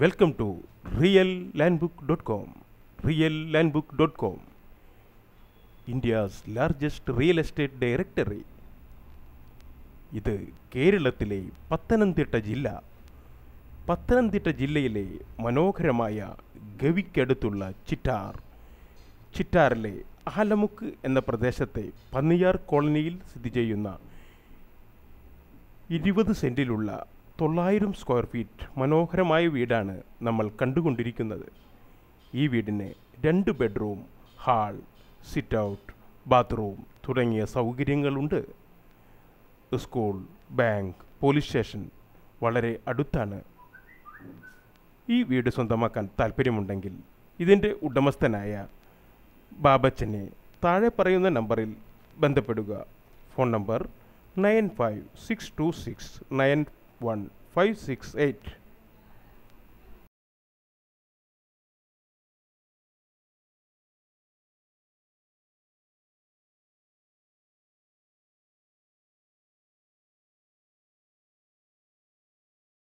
Welcome to reallandbook.com. reallandbook.com, India's largest real estate directory. ഇത് കേരളത്തിലെ പത്തനംതിട്ട ജില്ല. പത്തനംതിട്ട ജില്ലയിലെ മനോഹരമായ ഗവിക്കടുത്തുള്ള ചിറ്റാറിലെ ആലമുക്ക് എന്ന പ്രദേശത്തെ പന്നിയാർ കോളനിയിൽ സ്ഥിതി ചെയ്യുന്ന 20 സെൻറ്റിലുള്ള 900 സ്ക്വയർ ഫീറ്റ് മനോഹരമായ വീടാണ് നമ്മൾ കണ്ടുകൊണ്ടിരിക്കുന്നത്. ഈ വീടിന് 2 bedroom, hall, sit out, bathroom തുടങ്ങിയ സൗകര്യങ്ങളുണ്ട്. സ്കൂൾ, ബാങ്ക്, പോലീസ് സ്റ്റേഷൻ വളരെ അടുത്താണ്. ഈ വീട് സ്വന്തമാക്കാൻ താല്പര്യമുണ്ടെങ്കിൽ ഇതിൻ്റെ ഉടമസ്ഥനായ ബാബച്ചനെ താഴെ പറയുന്ന നമ്പറിൽ ബന്ധപ്പെടുക. Phone number 9562691568.